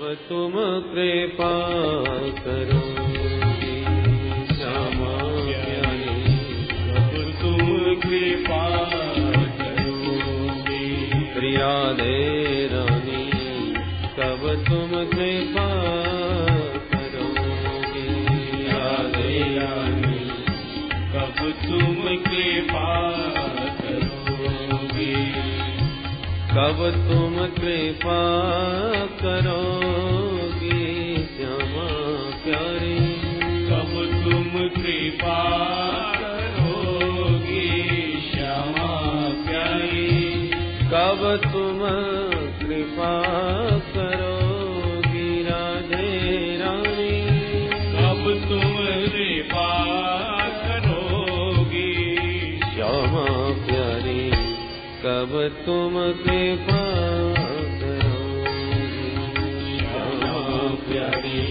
तुम कृपा करोगे श्यामा प्यारी, कब तुम कृपा करोगे। राधे रानी कब तुम कृपा करोगे। राधे रानी कब तुम कृपा करोगे। कब तुम कृपा करोगे श्यामा प्यारी, कब तुम कृपा करोगे श्यामा प्यारी। कब तुम कृपा करोगी राधे रानी, कब तुम कृपा करोगी श्यामा प्यारी, कब तुम कृपा करोगी श्यामा प्यारी।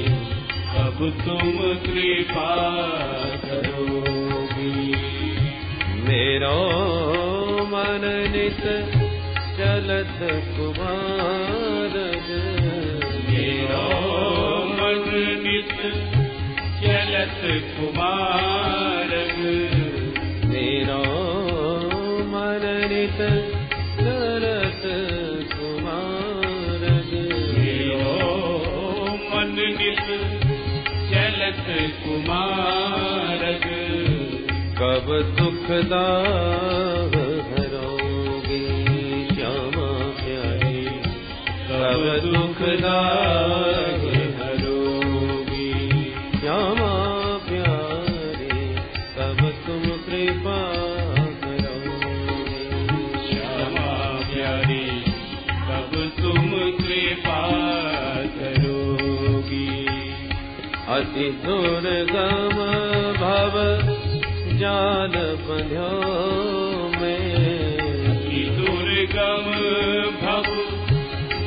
कब तुम कृपा करोगी। मेरो मन नित चलत कुमार, मेरो मन नित चलत कुमारग। मेरो मन नित चलत कुमार, मेरो मन नित चलत कुमारग। कब दुख दाह हरोगे श्यामा प्यारी, कब दुख दाह हरोगी श्यामा प्यारी, कब तुम कृपा करोगे। श्यामा प्यारी। कब तुम कृपा करोगी। अति दुर्गम भव जाल बंध्यो में, अति दुर्गम भव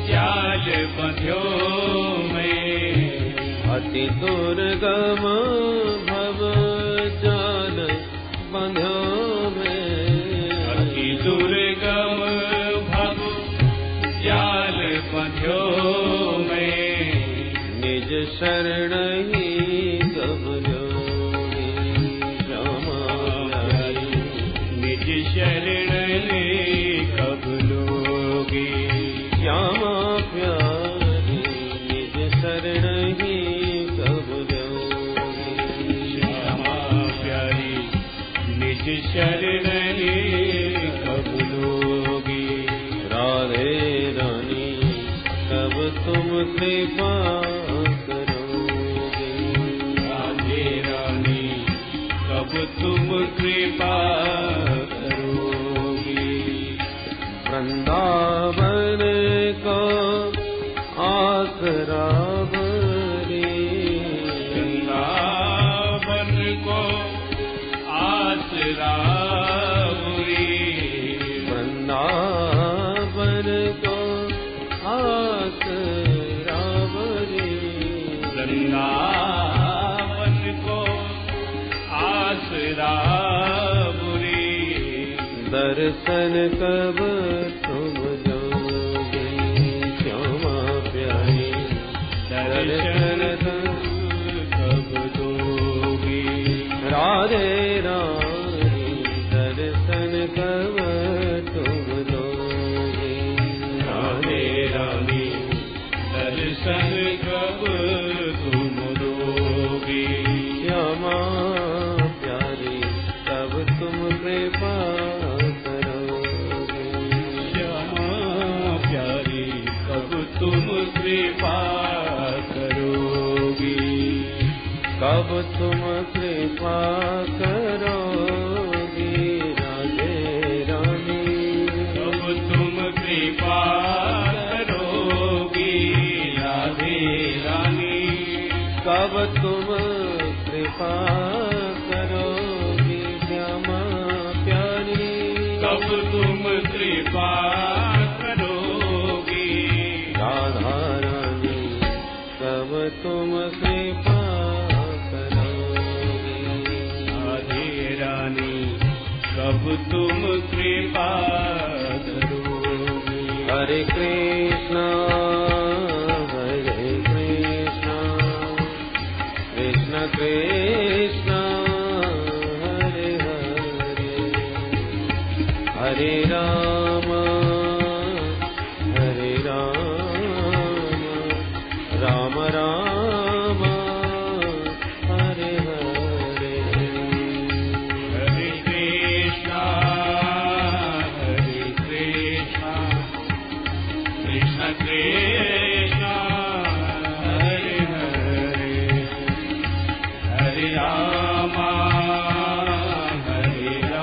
जाल बंध्यो में। अति दुर्गम भव जाल बंध्यो में। अति दुर्गम भव जाल बंध्यो में। निज शरण ही गबलोगे श्यामा प्यारी, निज शरण ले कब लोगे। श्यामा प्यारी, निज शरण ही गबलोगे। श्यामा प्यारी। निज शरण ले कब लोगे। राधे रानी कब तुम कृपा करोगे। राधे रानी कब तुम कृपा करोगी। वृंदावन को आसरा बरी, वृंदावन को आसरा बुरी। वृंदावन को आसरा बरी, वृंदावन को आसरा बुरी। दर्शन कब तुम दोगे श्यामा प्यारी, दर्शन कब दोगी। राधे रानी दर्शन कब तुम दोगे। राधे रानी दर्शन कब तुम दोगी। श्यामा प्यारी कब तुम कृपा करोगे। श्यामा प्यारी कब तुम कृपा करोगी। कब तुम कृपा करोगी राधे रानी, कब तुम कृपा करोगी राधे रानी। कब तुम कृपा करोगी श्यामा प्यारी, कब तुम कृपा करोगी। राधा रानी कब तुम कृपा करोगी। राधे रानी कब तुम कृपा करोगी। हरे कृष्णा हरे हरे राम राम राम हरे हरे। हरे कृष्णा कृष्ण कृष्ण हरे हरे। हरे राम राम राम हरे हरे।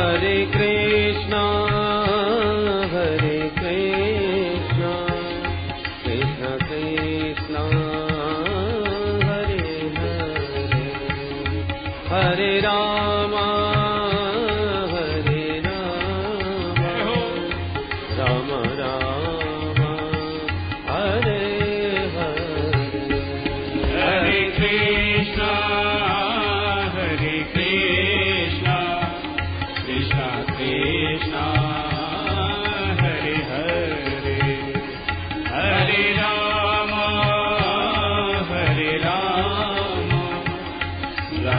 हरे कृष्णा कृष्ण कृष्ण हरे हरे। हरे राम राम राम हरे हरे। हरे कृष्णा कृष्ण कृष्ण हरे हरे। हरे राम राम राम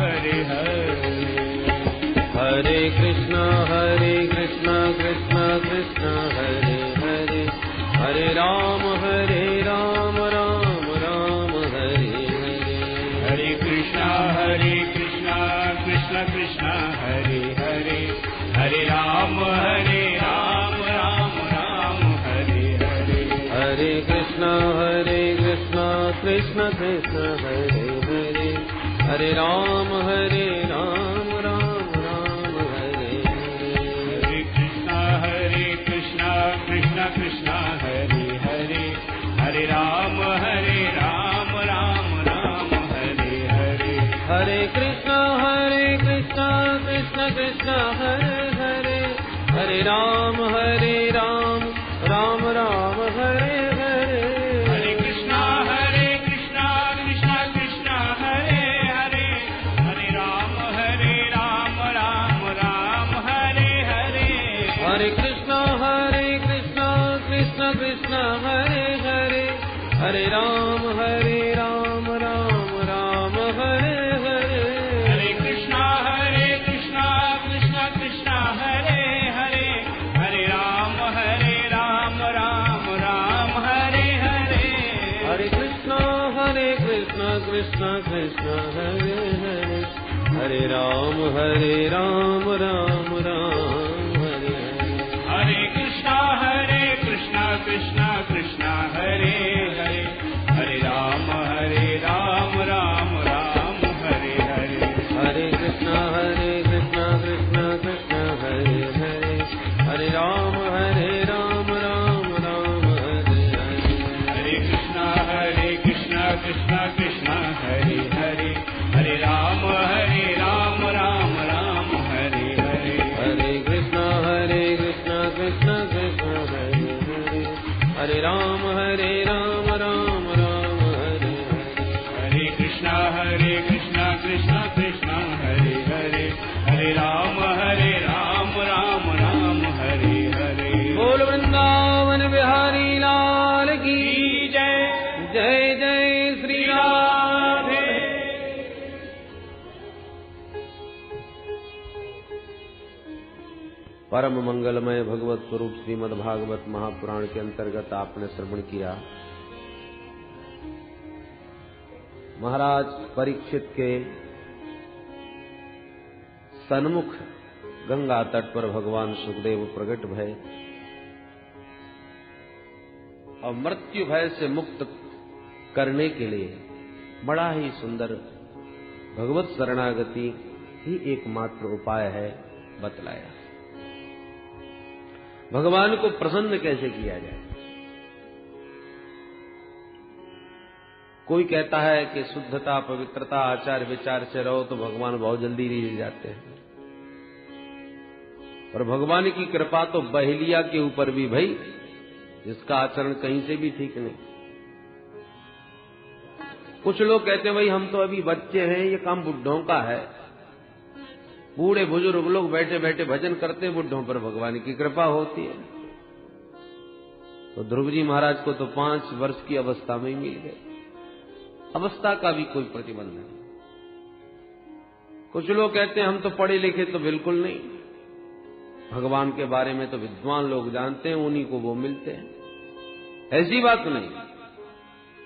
हरे हरे। हरे कृष्ण कृष्ण कृष्ण हरे हरे। हरे राम राम राम हरे हरे। हरे कृष्ण कृष्ण कृष्ण हरे हरे। हरे राम राम हरे हरे। हरे कृष्ण कृष्ण कृष्ण हरे हरे। हरे राम राम हरे हरे। हरे कृष्ण कृष्ण कृष्ण हरे हरे। हरे राम राम हरे हरे। हरे कृष्ण कृष्ण कृष्ण हरे हरे। हरे राम राम हरे हरे। हरे कृष्ण कृष्ण कृष्ण हरे हरे। हरे राम राम हरे हरे। हरे कृष्ण कृष्ण कृष्ण हरे हरे। हरे राम राम हरे हरे। हरे कृष्ण कृष्ण कृष्ण हरे हरे। हरे राम राम हरे हरे। हरे कृष्ण कृष्ण कृष्ण हरे हरे। हरे राम राम हरे हरे। हरे कृष्ण कृष्ण कृष्ण हरे हरे। हरे राम राम हरे हरे। हरे कृष्ण कृष्ण कृष्ण हरे हरे। हरे राम राम हरे हरे। हरे कृष्ण कृष्ण कृष्ण हरे हरे। हरे राम राम हरे हरे। हरे कृष्ण कृष्ण कृष्ण हरे हरे। हरे राम राम हरे हरे। हरे कृष्ण कृष्ण कृष्ण हरे हरे। हरे राम राम हरे हरे। बोल वृंदावन बिहारी लाल की जय जय जय श्री राधे। परम मंगलमय भगवत स्वरूप श्रीमद् भागवत महापुराण के अंतर्गत आपने श्रवण किया महाराज परीक्षित के सन्मुख गंगा तट पर भगवान सुखदेव प्रकट भय और मृत्यु भय से मुक्त करने के लिए बड़ा ही सुंदर भगवत शरणागति ही एकमात्र उपाय है बतलाया। भगवान को प्रसन्न कैसे किया जाए। कोई कहता है कि शुद्धता पवित्रता आचार विचार से रहो तो भगवान बहुत जल्दी रिझ जाते हैं, पर भगवान की कृपा तो बहेलिया के ऊपर भी भाई, जिसका आचरण कहीं से भी ठीक नहीं। कुछ लोग कहते हैं भाई हम तो अभी बच्चे हैं, ये काम बुढ़ों का है। बूढ़े बुजुर्ग लोग बैठे बैठे भजन करते, बुढ़ों पर भगवान की कृपा होती है। तो ध्रुव जी महाराज को तो 5 वर्ष की अवस्था में ही मिल गए। अवस्था का भी कोई प्रतिबंध नहीं। कुछ लोग कहते हैं हम तो पढ़े लिखे, तो बिल्कुल नहीं। भगवान के बारे में तो विद्वान लोग जानते हैं, उन्हीं को वो मिलते हैं। ऐसी बात नहीं।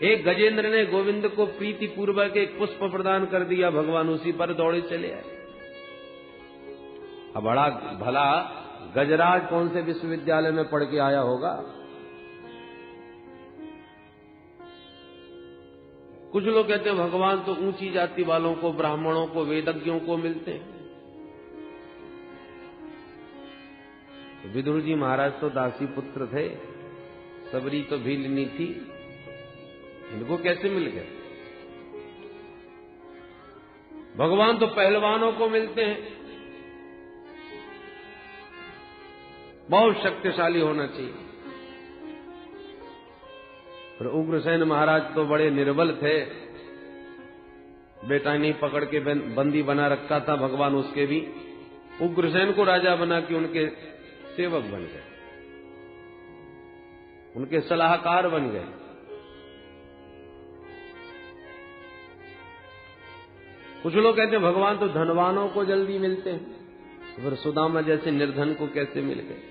एक गजेंद्र ने गोविंद को प्रीति पूर्वक एक पुष्प प्रदान कर दिया, भगवान उसी पर दौड़े चले आए। अब बड़ा भला गजराज कौन से विश्वविद्यालय में पढ़ के आया होगा? कुछ लोग कहते हैं भगवान तो ऊंची जाति वालों को, ब्राह्मणों को, वेदज्ञों को मिलते हैं। तो विदुर जी महाराज तो दासी पुत्र थे, सबरी तो भीलनी थी, इनको कैसे मिल गए? भगवान तो पहलवानों को मिलते हैं। बहुत शक्तिशाली होना चाहिए। और उग्रसेन महाराज तो बड़े निर्बल थे, बेटा नहीं पकड़ के बंदी बना रखा था भगवान, उसके भी उग्रसेन को राजा बना के उनके सेवक बन गए, उनके सलाहकार बन गए। कुछ लोग कहते हैं भगवान तो धनवानों को जल्दी मिलते हैं, तो फिर सुदामा जैसे निर्धन को कैसे मिल गए?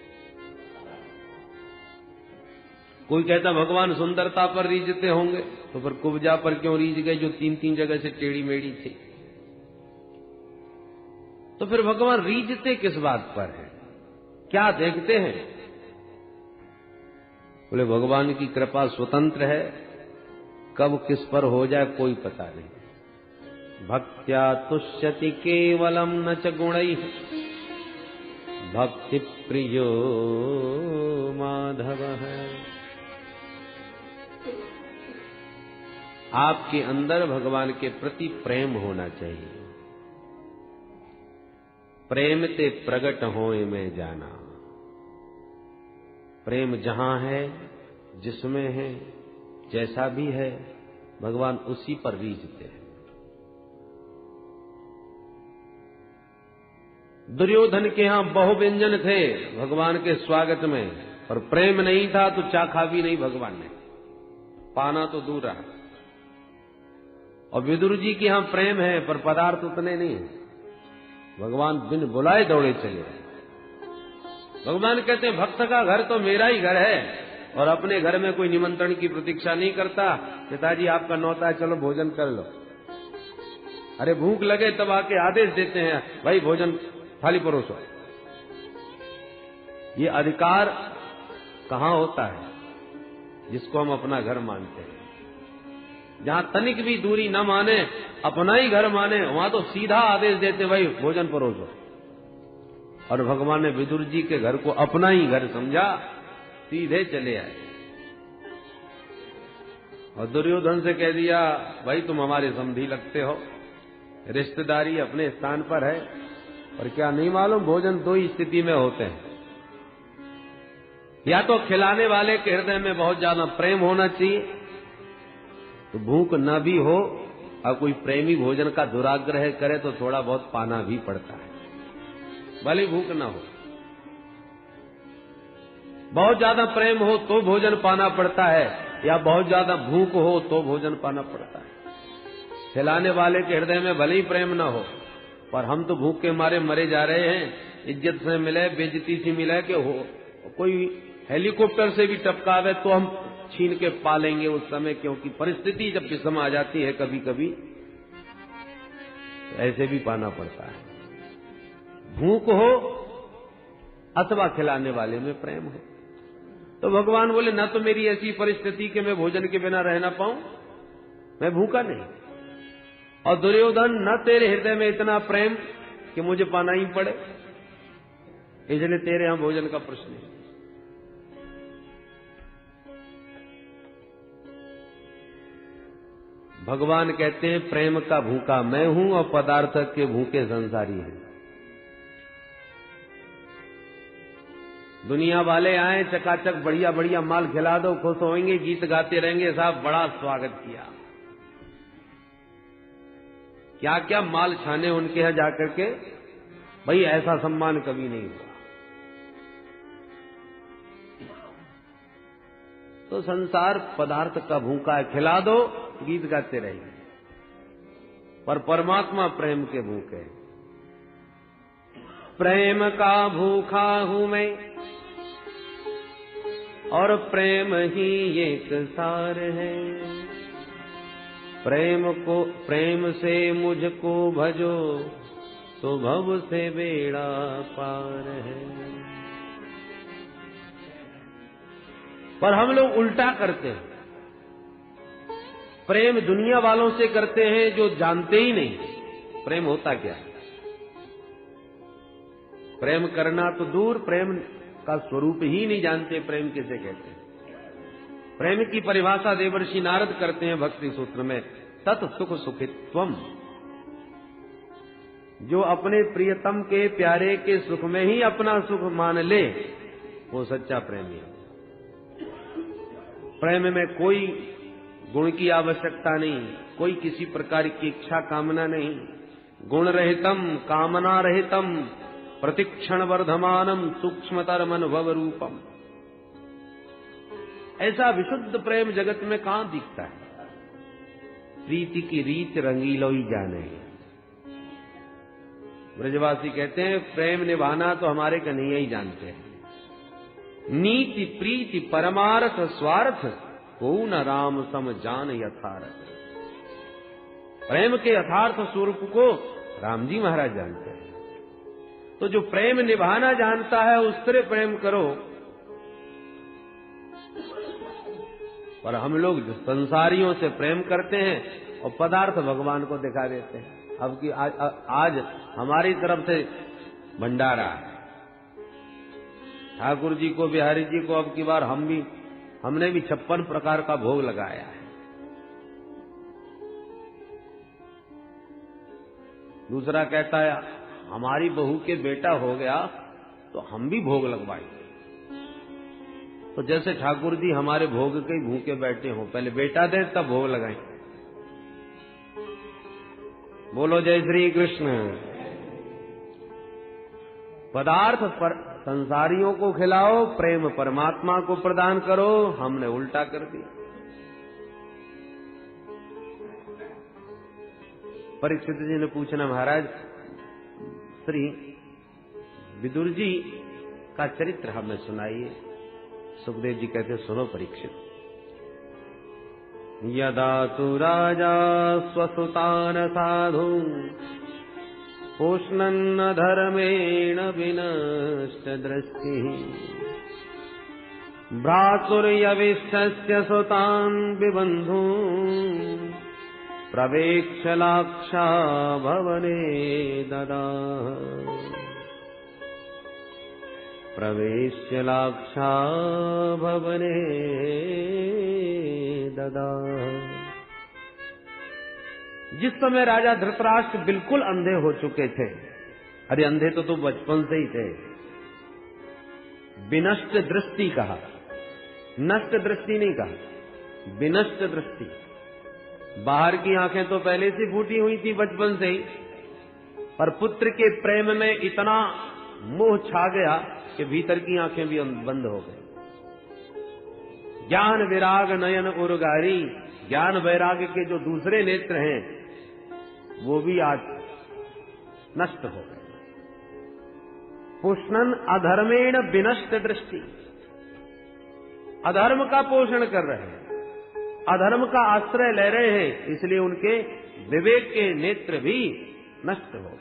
कोई कहता भगवान सुंदरता पर रीझते होंगे, तो फिर कुब्जा पर क्यों रीझ गए जो 3-3 जगह से टेढ़ी मेढ़ी थी? तो फिर भगवान रीझते किस बात पर है? क्या देखते हैं? बोले भगवान की कृपा स्वतंत्र है, कब किस पर हो जाए कोई पता नहीं। भक्त्या तुष्यति केवलम न च गुणैः भक्ति प्रियो माधव है। आपके अंदर भगवान के प्रति प्रेम होना चाहिए। प्रेम ते प्रगट होए में जाना। प्रेम जहां है, जिसमें है, जैसा भी है, भगवान उसी पर रीझते हैं। दुर्योधन के यहां बहुव्यंजन थे भगवान के स्वागत में, पर प्रेम नहीं था तो चाखा भी नहीं भगवान ने, पाना तो दूर रहा। और विदुर जी के यहां प्रेम है पर पदार्थ उतने नहीं है, भगवान बिन बुलाए दौड़े चले। भगवान कहते हैं भक्त का घर तो मेरा ही घर है, और अपने घर में कोई निमंत्रण की प्रतीक्षा नहीं करता। पिताजी आपका न्योता है, चलो भोजन कर लो। अरे भूख लगे तब आके आदेश देते हैं, भाई भोजन थाली परोसो। ये अधिकार कहां होता है? जिसको हम अपना घर मानते हैं। जहां तनिक भी दूरी न माने, अपना ही घर माने, वहां तो सीधा आदेश देते, भाई भोजन परोसो। और भगवान ने विदुर जी के घर को अपना ही घर समझा, सीधे चले आए। और दुर्योधन से कह दिया, भाई तुम हमारे समधी लगते हो, रिश्तेदारी अपने स्थान पर है। और क्या नहीं मालूम, भोजन 2 ही स्थिति में होते हैं। या तो खिलाने वाले के हृदय में बहुत ज्यादा प्रेम होना चाहिए, तो भूख न भी हो, और कोई प्रेमी भोजन का दुराग्रह करे तो थोड़ा बहुत पाना भी पड़ता है, भले भूख न हो। बहुत ज्यादा प्रेम हो तो भोजन पाना पड़ता है, या बहुत ज्यादा भूख हो तो भोजन पाना पड़ता है। खिलाने वाले के हृदय में भले ही प्रेम न हो, पर हम तो भूख के मारे मरे जा रहे हैं, इज्जत से मिले, बेइज्जती से मिले कि हो, कोई हेलीकॉप्टर से भी टपकावे तो हम छीन के पालेंगे उस समय, क्योंकि परिस्थिति जब विषम आ जाती है कभी कभी, तो ऐसे भी पाना पड़ता है। भूख हो अथवा खिलाने वाले में प्रेम हो। तो भगवान बोले, न तो मेरी ऐसी परिस्थिति कि मैं भोजन के बिना रह ना पाऊं, मैं भूखा नहीं। और दुर्योधन, न तेरे हृदय में इतना प्रेम कि मुझे पाना ही पड़े, इसलिए तेरे यहां भोजन का प्रश्न है। भगवान कहते हैं प्रेम का भूखा मैं हूं और पदार्थ के भूखे संसारी हैं। दुनिया वाले आए, चकाचक बढ़िया बढ़िया माल खिला दो, खुश होंगे, गीत गाते रहेंगे, साहब बड़ा स्वागत किया। क्या क्या माल छाने उनके यहां जाकर के, भाई ऐसा सम्मान कभी नहीं हुआ। तो संसार पदार्थ का भूखा है, खिला दो गीत गाते रहेंगे, पर परमात्मा प्रेम के भूखे हैं। प्रेम का भूखा हूं मैं और प्रेम ही एक सार है, प्रेम से मुझको भजो तो भव से बेड़ा पार है। पर हम लोग उल्टा करते हैं, प्रेम दुनिया वालों से करते हैं जो जानते ही नहीं प्रेम होता क्या है। प्रेम करना तो दूर, प्रेम का स्वरूप ही नहीं जानते, प्रेम किसे कहते हैं। प्रेम की परिभाषा देवर्षि नारद करते हैं भक्ति सूत्र में, तत् सुख सुखित्वम। जो अपने प्रियतम के प्यारे के सुख में ही अपना सुख मान ले, वो सच्चा प्रेमी है। प्रेम में कोई गुण की आवश्यकता नहीं, कोई किसी प्रकार की इच्छा कामना नहीं। गुण रहितम कामना रहितम प्रतिक्षण वर्धमानम सूक्ष्मतर अनुभव रूपम। ऐसा विशुद्ध प्रेम जगत में कहां दिखता है। प्रीति की रीत रंगीलो ही जाने। ब्रजवासी कहते हैं प्रेम निभाना तो हमारे कन्हैया ही जानते हैं। नीति प्रीति परमार्थ स्वार्थ को न राम सम जान यथार्थ। प्रेम के यथार्थ स्वरूप को राम जी महाराज जानते हैं। तो जो प्रेम निभाना जानता है उससे प्रेम करो। पर हम लोग संसारियों से प्रेम करते हैं और पदार्थ भगवान को दिखा देते हैं। अब की आज हमारी तरफ से भंडारा है, ठाकुर जी को बिहारी जी को अब की बार हमने भी 56 प्रकार का भोग लगाया है। दूसरा कहता है हमारी बहू के बेटा हो गया तो हम भी भोग लगवाएंगे। तो जैसे ठाकुर जी हमारे भोग के ही भूखे बैठे हो, पहले बेटा दे तब भोग लगाएं। बोलो जय श्री कृष्ण। पदार्थ पर संसारियों को खिलाओ, प्रेम परमात्मा को प्रदान करो। हमने उल्टा कर दिया। परीक्षित जी ने पूछना, महाराज श्री विदुर जी का चरित्र हमें सुनाइए। सुखदेव जी कहते सुनो परीक्षित। यदा तु राजा स्वसुतान साधु पोष्णन्न धर्मेण विनष्ट दृष्टि भ्रातुर्यविष्टस्य सुतान् विबन्धु प्रवेक्ष्य लाक्षा भवने ददाह। प्रवेश्य लाक्षा भवने ददाह। जिस समय राजा धृतराष्ट्र बिल्कुल अंधे हो चुके थे, अरे अंधे तो बचपन से ही थे, विनष्ट दृष्टि कहा, नष्ट दृष्टि नहीं कहा, विनष्ट दृष्टि। बाहर की आंखें तो पहले से फूटी हुई थी बचपन से ही, पर पुत्र के प्रेम में इतना मोह छा गया कि भीतर की आंखें भी बंद हो गई। ज्ञान विराग नयन उर्गारी, ज्ञान वैराग्य के जो दूसरे नेत्र हैं वो भी आज नष्ट हो गए। पुष्णन अधर्मेण विनष्ट दृष्टि, अधर्म का पोषण कर रहे हैं, अधर्म का आश्रय ले रहे हैं, इसलिए उनके विवेक के नेत्र भी नष्ट हो गए।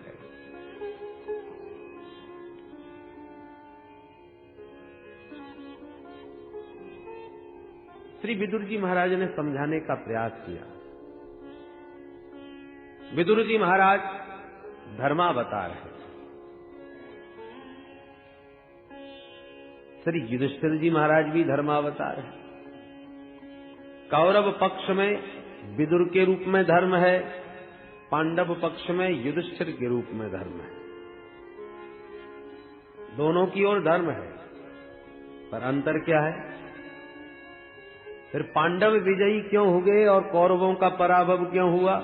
श्री विदुर जी महाराज ने समझाने का प्रयास किया। विदुर जी महाराज धर्मावतार है। श्री युधिष्ठिर जी महाराज भी धर्मावतार है। कौरव पक्ष में विदुर के रूप में धर्म है, पांडव पक्ष में युधिष्ठिर के रूप में धर्म है। दोनों की ओर धर्म है, पर अंतर क्या है? फिर पांडव विजयी क्यों हो गए और कौरवों का पराभव क्यों हुआ?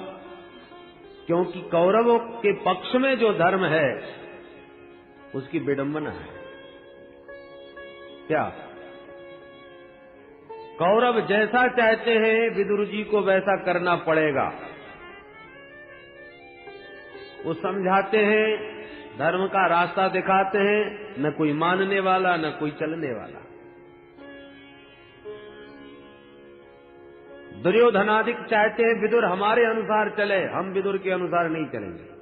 क्योंकि कौरवों के पक्ष में जो धर्म है उसकी विडंबना है। क्या? कौरव जैसा चाहते हैं विदुर जी को वैसा करना पड़ेगा। वो समझाते हैं, धर्म का रास्ता दिखाते हैं, न कोई मानने वाला न कोई चलने वाला। दुर्योधनादिक चाहते हैं विदुर हमारे अनुसार चले, हम विदुर के अनुसार नहीं चलेंगे।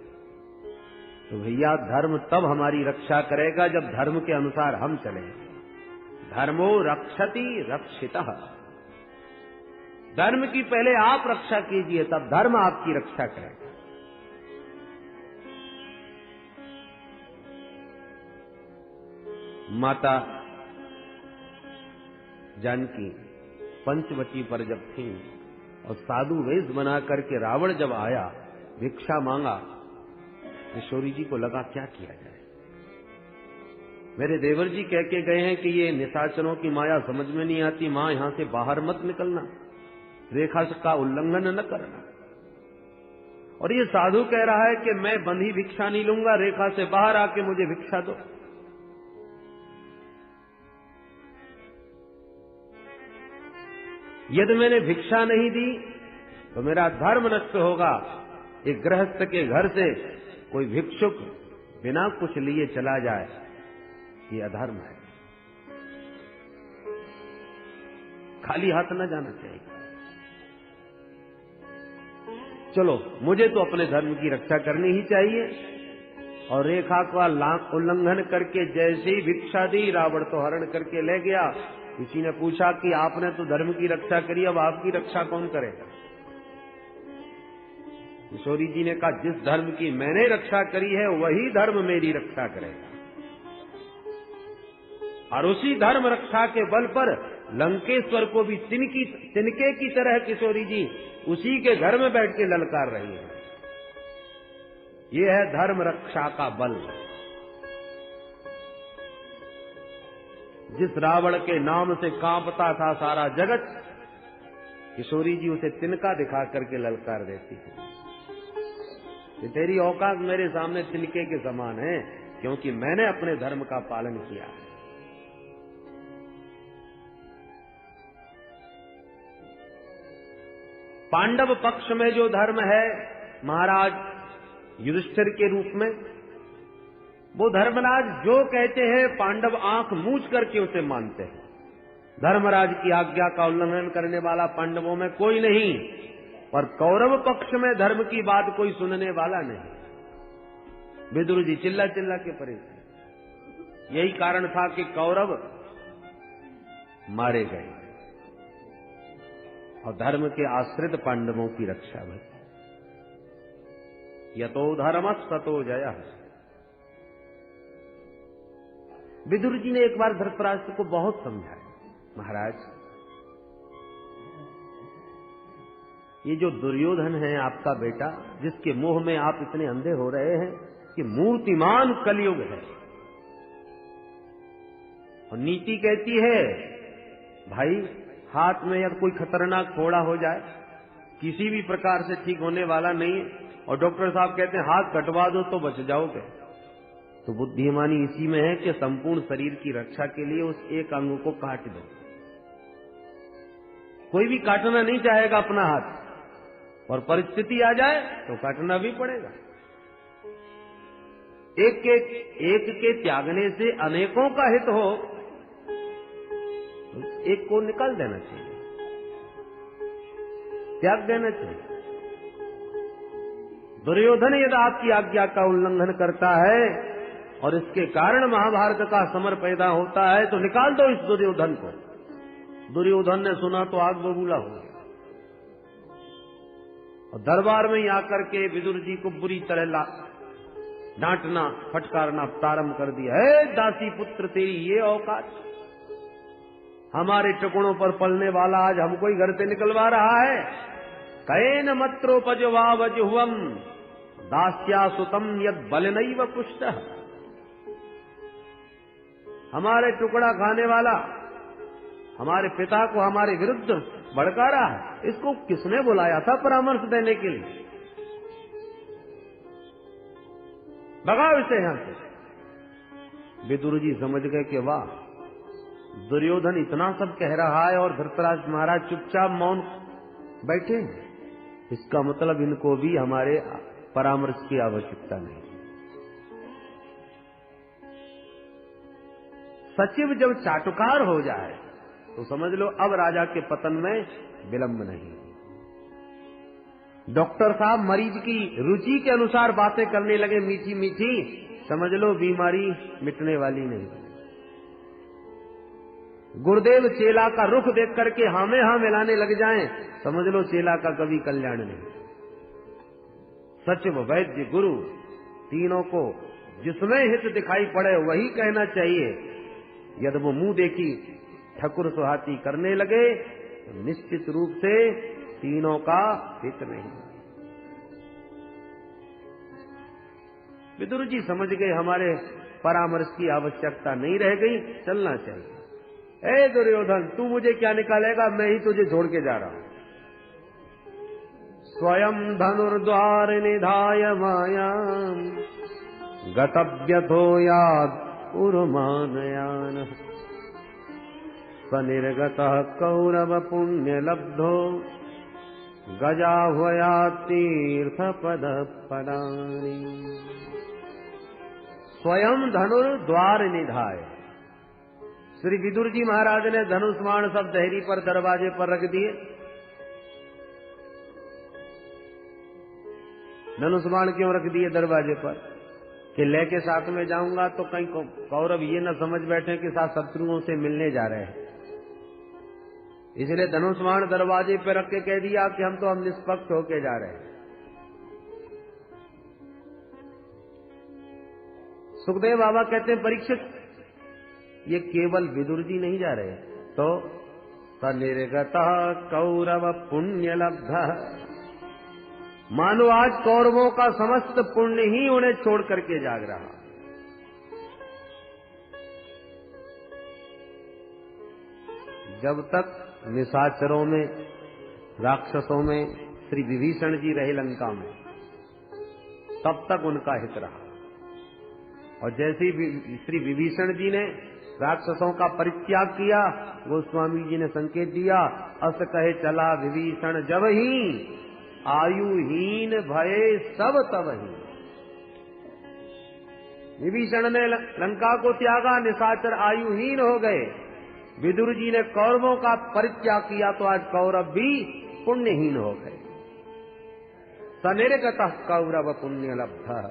तो भैया धर्म तब हमारी रक्षा करेगा जब धर्म के अनुसार हम चलेंगे। धर्मो रक्षति रक्षितः। धर्म की पहले आप रक्षा कीजिए, तब धर्म आपकी रक्षा करेगा। माता जानकी पंचवटी पर जब थी और साधु वेश बना करके रावण जब आया, भिक्षा मांगा, किशोरी जी को लगा क्या किया जाए। मेरे देवर जी कह के गए हैं कि ये निशाचरों की माया समझ में नहीं आती, मां यहां से बाहर मत निकलना, रेखा का उल्लंघन न करना। और ये साधु कह रहा है कि मैं बंधी भिक्षा नहीं लूंगा, रेखा से बाहर आके मुझे भिक्षा दो। यदि मैंने भिक्षा नहीं दी तो मेरा धर्म नष्ट होगा। एक गृहस्थ के घर से कोई भिक्षुक बिना कुछ लिए चला जाए, ये अधर्म है। खाली हाथ न जाना चाहिए। चलो, मुझे तो अपने धर्म की रक्षा करनी ही चाहिए। और रेखा का उल्लंघन करके जैसे ही भिक्षा दी, रावण तो हरण करके ले गया। किसी ने पूछा कि आपने तो धर्म की रक्षा करी, अब आपकी रक्षा कौन करेगा? किशोरी जी ने कहा, जिस धर्म की मैंने रक्षा करी है वही धर्म मेरी रक्षा करेगा। और उसी धर्म रक्षा के बल पर लंकेश्वर को भी तिनके की तरह किशोरी जी उसी के घर में बैठ के ललकार रही है। ये है धर्म रक्षा का बल। जिस रावण के नाम से कांपता था सारा जगत, किशोरी जी उसे तिनका दिखा करके ललकार देती थी कि तेरी औकात मेरे सामने तिनके के समान है, क्योंकि मैंने अपने धर्म का पालन किया है। पांडव पक्ष में जो धर्म है महाराज युधिष्ठिर के रूप में, वो धर्मराज जो कहते हैं पांडव आंख मूंछ करके उसे मानते हैं। धर्मराज की आज्ञा का उल्लंघन करने वाला पांडवों में कोई नहीं, और कौरव पक्ष में धर्म की बात कोई सुनने वाला नहीं। विदुर जी चिल्ला चिल्ला के परे थे। यही कारण था कि कौरव मारे गए और धर्म के आश्रित पांडवों की रक्षा भई। यतो धर्मस् ततो जयः। विदुर जी ने एक बार धृतराष्ट्र को बहुत समझाया, महाराज ये जो दुर्योधन है आपका बेटा, जिसके मोह में आप इतने अंधे हो रहे हैं, कि मूर्तिमान कलयुग है। और नीति कहती है भाई हाथ में यदि कोई खतरनाक फोड़ा हो जाए, किसी भी प्रकार से ठीक होने वाला नहीं है, और डॉक्टर साहब कहते हैं हाथ कटवा दो तो बच जाओगे, तो बुद्धिमानी इसी में है कि संपूर्ण शरीर की रक्षा के लिए उस एक अंग को काट दो। कोई भी काटना नहीं चाहेगा अपना हाथ, और परिस्थिति आ जाए तो काटना भी पड़ेगा। एक के त्यागने से अनेकों का हित हो, तो एक को निकाल देना चाहिए, त्याग देना चाहिए। दुर्योधन यदि आपकी आज्ञा का उल्लंघन करता है और इसके कारण महाभारत का समर पैदा होता है, तो निकाल दो इस दुर्योधन को। दुर्योधन ने सुना तो आग बबूला हुआ और दरबार में ही आकर के विदुर जी को बुरी तरह डांटना फटकारना प्रारंभ कर दिया। है दासी पुत्र तेरी ये औकात, हमारे टुकड़ों पर पलने वाला आज हमको ही घर से निकलवा रहा है। कैन मत्रोपजवावजुहम दास्या सुतम यद बलनैव पुष्टः। हमारे टुकड़ा खाने वाला हमारे पिता को हमारे विरुद्ध भड़का रहा है। इसको किसने बुलाया था परामर्श देने के लिए? भगाओ इसे यहां से। विदुर जी समझ गए कि वाह, दुर्योधन इतना सब कह रहा है और धृतराष्ट्र महाराज चुपचाप मौन बैठे हैं। इसका मतलब इनको भी हमारे परामर्श की आवश्यकता नहीं। सचिव जब चाटुकार हो जाए तो समझ लो अब राजा के पतन में विलंब नहीं। डॉक्टर साहब मरीज की रुचि के अनुसार बातें करने लगे मीठी मीठी, समझ लो बीमारी मिटने वाली नहीं। गुरुदेव चेला का रुख देख करके हाँ में हाँ मिलाने लग जाएं, समझ लो चेला का कभी कल्याण नहीं। सचिव वैद्य गुरु तीनों को जिसमें हित दिखाई पड़े वही कहना चाहिए। यदि वो मुंह देखी ठकुर सुहाती करने लगे तो निश्चित रूप से तीनों का हित नहीं। विदुर जी समझ गए हमारे परामर्श की आवश्यकता नहीं रह गई, चलना चाहिए। ए दुर्योधन, तू मुझे क्या निकालेगा, मैं ही तुझे छोड़ के जा रहा हूं। स्वयं धनुर्द्वार निधाय मायां गतव्यथो याद उर्मानयान स्वनिर्गतः कौरव पुण्य लब्धो गजाह्वया तीर्थ पद पदानि। स्वयं धनुर्द्वार निधाय, श्री विदुर जी महाराज ने धनुष्मान सब दहरी पर दरवाजे पर रख दिए। धनुष्मान क्यों रख दिए दरवाजे पर? कि लेके साथ में जाऊंगा तो कहीं कौरव ये न समझ बैठे कि साथ शत्रुओं से मिलने जा रहे हैं। इसलिए धनुष्मान दरवाजे पर रख के कह दिया कि हम तो निष्पक्ष होके जा रहे हैं। सुखदेव बाबा कहते हैं परीक्षित, ये केवल विदुर जी नहीं जा रहे, तो सनिर्गतः कौरव पुण्य लब्धः, मानो आज कौरवों का समस्त पुण्य ही उन्हें छोड़ करके जाग रहा। जब तक निशाचरों में राक्षसों में श्री विभीषण जी रहे लंका में, तब तक उनका हित रहा। और जैसे ही श्री विभीषण जी ने राक्षसों का परित्याग किया, गोस्वामी जी ने संकेत दिया, अस कहे चला विभीषण जब ही आयुहीन भये सब तब ही। विभीषण ने लंका को त्यागा, निशाचर आयुहीन हो गए। विदुर जी ने कौरवों का परित्याग किया तो आज कौरव भी पुण्यहीन हो गए। सनिर्गतः कौरव पुण्य लब्धः,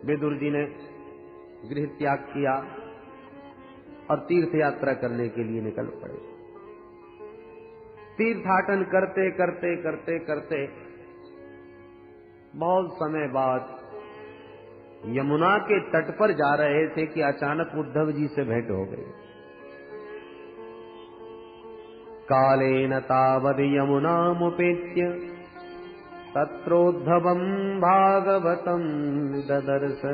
विदुर जी ने गृह त्याग किया और तीर्थ यात्रा करने के लिए निकल पड़े। तीर्थाटन करते करते करते करते बहुत समय बाद यमुना के तट पर जा रहे थे कि अचानक उद्धव जी से भेंट हो गई। कालेन तावद यमुनामुपेत्य तत्रोद्धवम् भागवतम् ददर्श।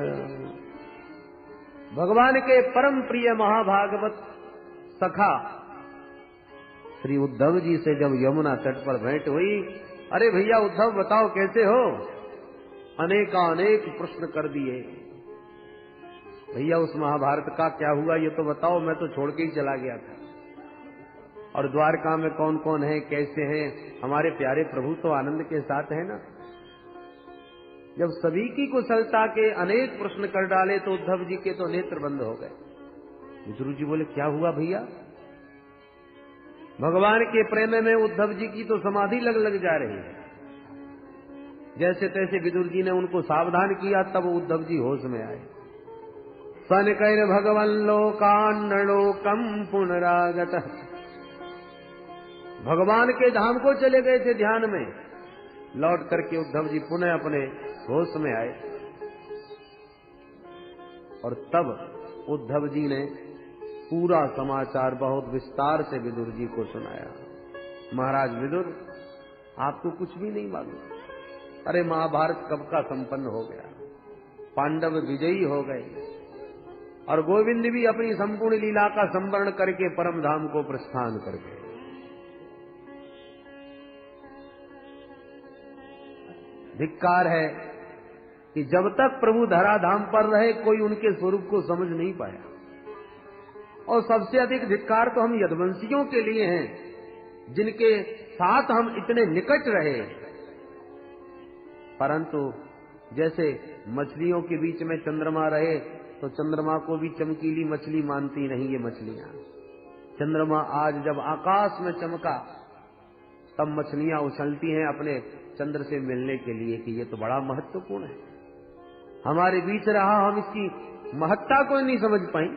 भगवान के परम प्रिय महाभागवत सखा श्री उद्धव जी से जब यमुना तट पर भेंट हुई, अरे भैया उद्धव बताओ कैसे हो, अनेकानेक प्रश्न कर दिए। भैया उस महाभारत का क्या हुआ ये तो बताओ, मैं तो छोड़ के ही चला गया था। और द्वारका में कौन कौन है, कैसे हैं, हमारे प्यारे प्रभु तो आनंद के साथ है ना। जब सभी की कुशलता के अनेक प्रश्न कर डाले तो उद्धव जी के तो नेत्र बंद हो गए। विदुर जी बोले क्या हुआ भैया? भगवान के प्रेम में उद्धव जी की तो समाधि लग जा रही है। जैसे तैसे विदुर जी ने उनको सावधान किया, तब उद्धव जी होश में आए। सन कैर भगवन लोकान्नलोकम पुनरागत, भगवान के धाम को चले गए थे ध्यान में, लौट करके उद्धव जी पुनः अपने होश में आए। और तब उद्धव जी ने पूरा समाचार बहुत विस्तार से विदुर जी को सुनाया। महाराज विदुर, आपको कुछ भी नहीं मालूम। अरे महाभारत कब का संपन्न हो गया, पांडव विजयी हो गए और गोविंद भी अपनी संपूर्ण लीला का संवरण करके परम धाम को प्रस्थान कर गए। धिक्कार है कि जब तक प्रभु धराधाम पर रहे कोई उनके स्वरूप को समझ नहीं पाया। और सबसे अधिक धिक्कार तो हम यदुवंशियों के लिए हैं, जिनके साथ हम इतने निकट रहे, परंतु जैसे मछलियों के बीच में चंद्रमा रहे तो चंद्रमा को भी चमकीली मछली मानती नहीं ये मछलियां। चंद्रमा आज जब आकाश में चमका तब मछलियां उछलती हैं अपने चंद्र से मिलने के लिए कि ये तो बड़ा महत्वपूर्ण है, हमारे बीच रहा, हम इसकी महत्ता को नहीं समझ पाई।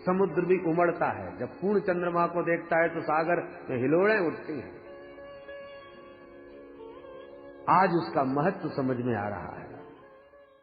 समुद्र भी उमड़ता है, जब पूर्ण चंद्रमा को देखता है तो सागर में हिलोड़ें उठती हैं। आज उसका महत्व समझ में आ रहा है।